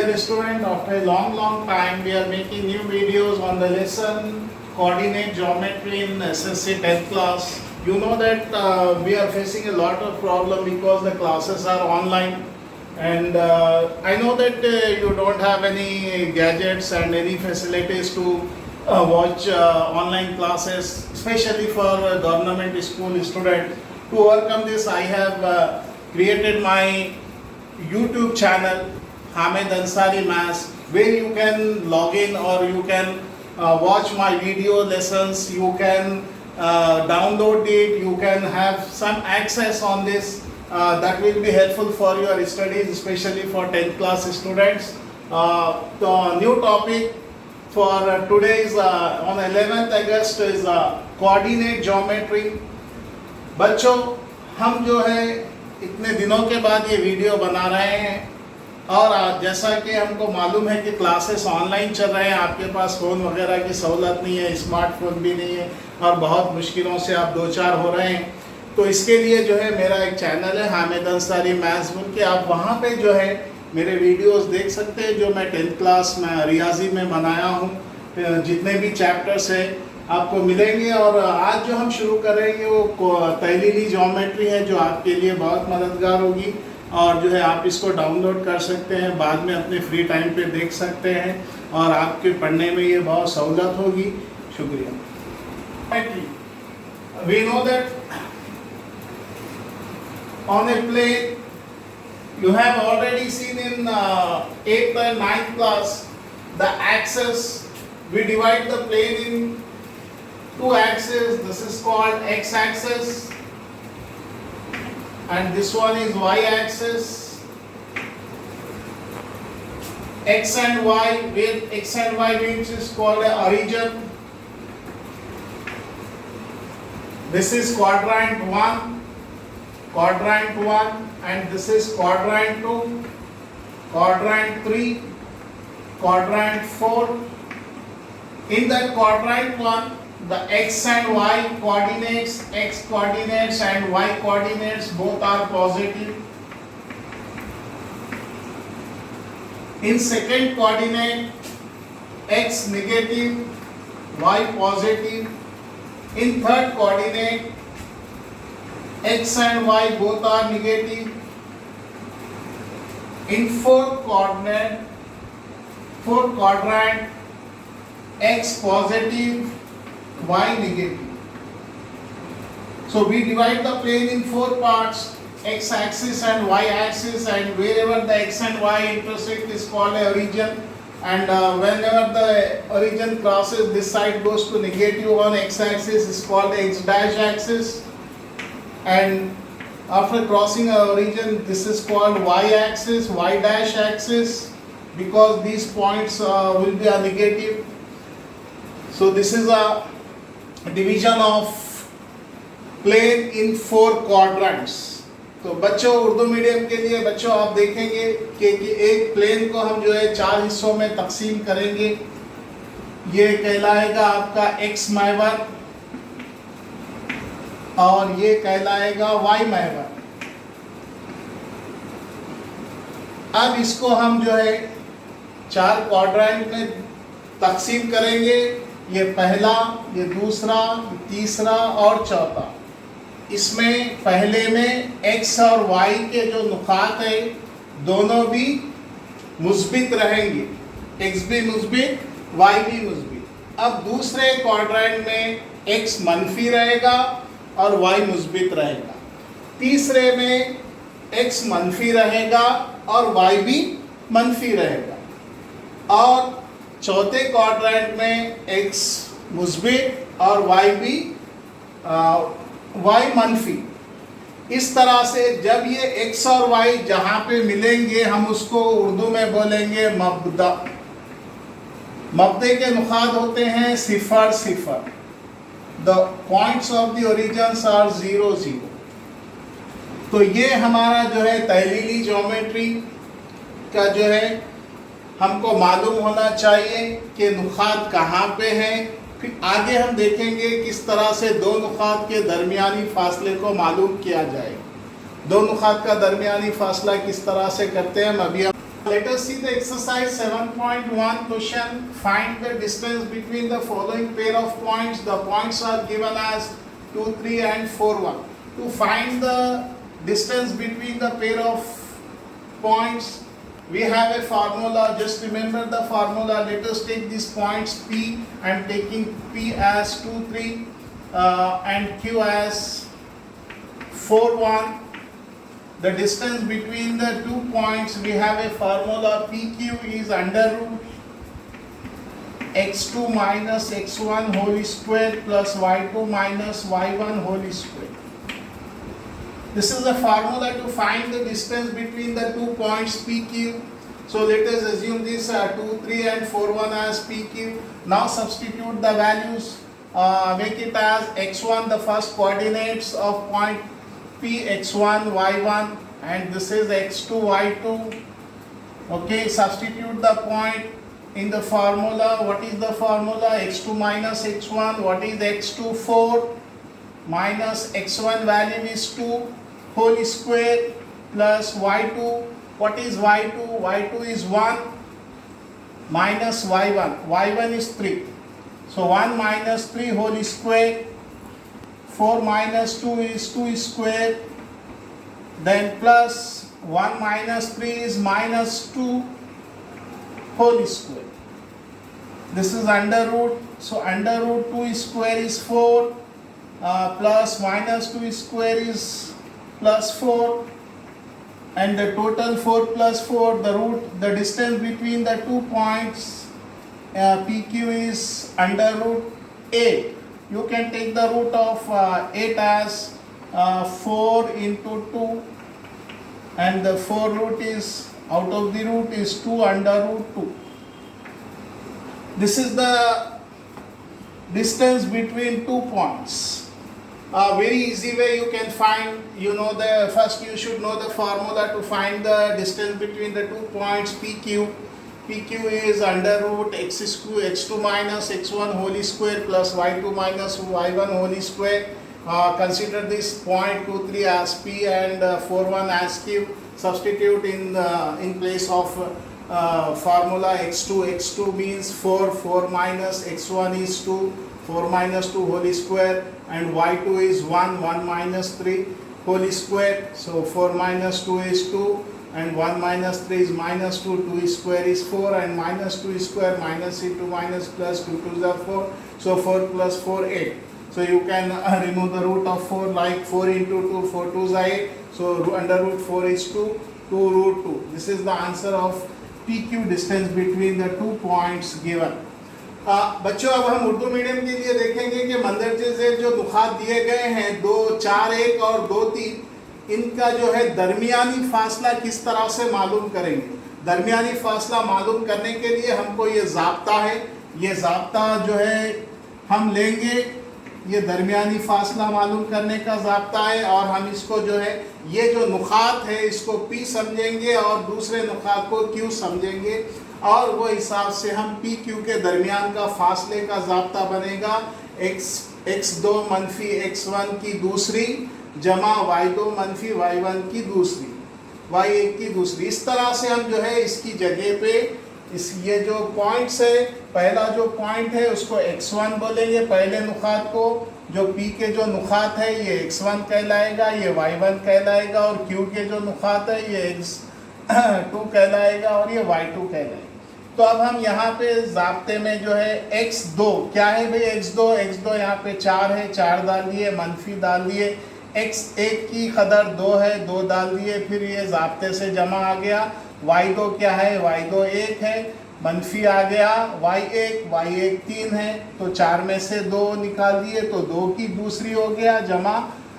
Dear student, after a long time we are making new videos on the lesson coordinate geometry in SSC 10th class. You know that we are facing a lot of problem because the classes are online, and I know that you don't have any gadgets and any facilities to watch online classes, especially for government school students. To overcome this, I have created my YouTube channel Hamid Ansari Maths, where you can log in or you can watch my video lessons, you can download it, you can have some access on this. That will be helpful for your studies, especially for 10th class students. The new topic for today is on 11th August is coordinate geometry. बच्चों, हम जो है इतने दिनों के बाद ये video बना रहे हैं, और जैसा कि हमको मालूम है कि क्लासेस ऑनलाइन चल रहे हैं, आपके पास फ़ोन वगैरह की सहूलत नहीं है, स्मार्टफोन भी नहीं है, और बहुत मुश्किलों से आप दो चार हो रहे हैं, तो इसके लिए जो है मेरा एक चैनल है हामिद अंसारी मैथ्स बोल के, आप वहाँ पे जो है मेरे वीडियोस देख सकते हैं जो मैं 10th क्लास में रियाजी में बनाया हूँ. जितने भी चैप्टर्स है आपको मिलेंगे. और आज जो हम शुरू करेंगे वो तहलीली ज्योमेट्री है, जो आपके लिए बहुत मददगार होगी, और जो है आप इसको डाउनलोड कर सकते हैं, बाद में अपने फ्री टाइम पे देख सकते हैं, और आपके पढ़ने में ये बहुत सहूलत होगी. शुक्रिया. We know that on a plane you have already seen in 8th and 9th class the axis. We divide the plane in two axes. This is called x-axis, and this one is y-axis. X and y, with x and y which is called a origin. This is quadrant 1, and this is quadrant 2, quadrant 3, quadrant 4. In that quadrant 1, the x and y coordinates, x coordinates and y coordinates both are positive. In second coordinate, x negative, y positive. In third coordinate, x and y both are negative. In fourth quadrant, x positive, y negative. So we divide the plane in four parts, x axis and y axis, and wherever the x and y intersect is called a origin, and whenever the origin crosses this side goes to negative on x axis is called the x dash axis, and after crossing a origin this is called y axis, y dash axis, because these points will be a negative. So this is a division of plane in four quadrants. तो बच्चों, Urdu medium के लिए बच्चों आप देखेंगे कि एक plane को हम जो है चार हिस्सों में तकसीम करेंगे. ये कहलाएगा आपका x महवर, और ये कहलाएगा y महवर. अब इसको हम जो है चार क्वाड्रेंट में तकसीम करेंगे. ये पहला, ये दूसरा, ये तीसरा और चौथा. इसमें पहले में x और y के जो नुकात है दोनों भी मुस्बित रहेंगे, x भी मुस्बित, y भी मुस्बित. अब दूसरे क्वाड्रेंट में x मनफी रहेगा और y मुस्बित रहेगा. तीसरे में x मनफी रहेगा और y भी मनफी रहेगा, और चौथे क्वाड्रेंट में x मुस्बित और y भी y मनफी. इस तरह से जब ये x और y जहाँ पे मिलेंगे हम उसको उर्दू में बोलेंगे मबदा. मबदे के नुकात होते हैं सिफर सिफर. The points of the origins are 0 0. तो ये हमारा जो है तहलीली ज्योमेट्री का जो है हमको मालूम होना चाहिए कि नुकात कहाँ पे हैं. फिर आगे हम देखेंगे किस तरह से दो नुकात के दरमियानी फासले को मालूम किया जाए. दो नुकात का दरमियानी फासला किस तरह से करते हैं अभी हम. Let us see the exercise 7.1 question. Find the distance between the following pair of points. The points are given as 2, 3 and 4, 1. To find the distance between the pair of points, we have a formula. Just remember the formula. Let us take these points P and taking P as 2, 3 and Q as 4, 1. The distance between the 2 points, we have a formula. PQ is under root x2 minus x1 whole square plus y2 minus y1 whole square. This is the formula to find the distance between the 2 points PQ. So let us assume this 2, 3 and 4, 1 as PQ. Now substitute the values. Make it as x1, the first coordinates of point P, x1, y1, and this is x2, y2. Okay, substitute the point in the formula. What is the formula? x2 minus x1. What is x2? 4 minus x1 value is 2 whole square plus y2. What is y2? y2 is 1 minus y1. y1 is 3. So 1 minus 3 whole square. 4 minus 2 is 2 square, then plus 1 minus 3 is minus 2 whole square. This is under root, so under root 2 square is 4, plus minus 2 square is plus 4, and the total 4 plus 4, the distance between the 2 points PQ is under root 8. You can take the root of 8 as 4 into 2, and the 4 root is, out of the root is 2 under root 2. This is the distance between 2 points. Very easy way you can find, first you should know the formula to find the distance between the 2 points PQ. PQ is under root x2 minus x1 whole square plus y2 minus y1 whole square. Consider this point 2, 3 as P and 4, 1 as Q. Substitute in place of formula x2 means 4 minus x1 is 2, 4 minus 2 whole square, and y2 is 1 minus 3 whole square. So 4 minus 2 is 2. And 1 minus 3 is minus 2, 2 square is 4, and minus 2 square minus into minus plus 2 2s are 4. So 4 plus 4, 8. So you can remove the root of 4, like 4 into 2, 4 2s are 8. So under root 4 is 2, 2 root 2. This is the answer of PQ, distance between the 2 points given. बच्चों अब हम Urdu medium के लिए देखेंगे कि मंदरजे gel जो नुकात दिए गए हैं 2, 4, 1 और 2, 3, इनका जो है दरमियानी फासला किस तरह से मालूम करेंगे. दरमियानी फासला मालूम करने के लिए हमको ये ज़ाब्ता है, ये ज़ाब्ता जो है हम लेंगे, ये दरमियानी फासला मालूम करने का ज़ाब्ता है, और हम इसको जो है ये जो नुकात है इसको P समझेंगे और दूसरे नुकात को Q समझेंगे, और वो हिसाब से हम PQ के दरमियान का फासले का ज़ाब्ता बनेगा x2 मनफी x1 की दूसरी जमा y2 मनफी y1 की दूसरी, y1 की दूसरी. इस तरह से हम जो है इसकी जगह पे ये जो पॉइंट्स है, पहला जो पॉइंट है उसको x1 बोलेंगे, पहले नुकात को. जो P के जो नुकात है ये x1 कहलाएगा, ये y1 कहलाएगा, और Q के जो नुकात है ये x2 कहलाएगा और ये y2 कहलाएगा. तो अब हम यहाँ पे ज़ाब्ते में जो है x2 क्या है भाई, x2 यहाँ पे 4 है, 4 डाल दिए, मनफी डाल दिए, x1 की कदर 2 है, 2 डाल दिए, फिर ये ज़ाब्ते से जमा आ गया. y2 क्या है, y2 1 है, मनफी आ गया, y1 3 है, तो 4 में से 2 निकाल दिए तो 2 की दूसरी हो गया जमा,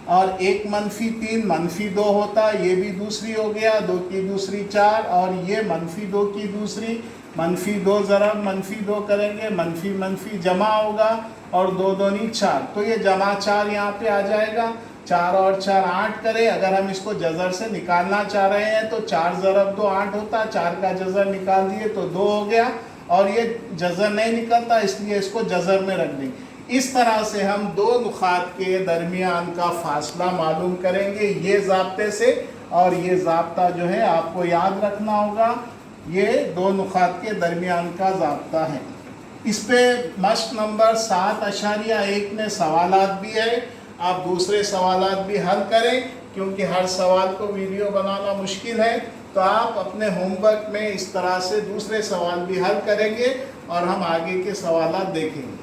और 1 मनफी 3 मनफी 2 होता, ये भी दूसरी हो गया, 2 की दूसरी 4, और ये मनफी 2 की दूसरी, मनफी 2 ज़रब मनफी 2 करेंगे, मनफी मनफी जमा होगा, और 2 दूनी 4, तो ये जमा 4 यहाँ पे आ जाएगा. 4 और 4 8 करें, अगर हम इसको जज़र से निकालना चाह रहे हैं तो 4 ज़रब 2 8 होता, 4 का जज़र निकाल दिए तो 2 हो गया, और ये जज़र नहीं निकलता इसलिए इसको जज़र में रख देंगे. इस तरह से हम दो नुकात के दरमियान का फासला मालूम करेंगे ये ज़ाब्ते से, और ये ज़ाब्ता जो है आपको याद रखना होगा. یہ دو نقاط کے درمیان کا ضابطہ ہے. اس پہ مشق نمبر 7.1 میں سوالات بھی ہے. آپ دوسرے سوالات بھی حل کریں کیونکہ ہر سوال کو ویڈیو بنانا مشکل ہے. تو آپ اپنے ہوم ورک میں اس طرح سے دوسرے سوال بھی حل کریں گے اور ہم آگے کے سوالات دیکھیں گے.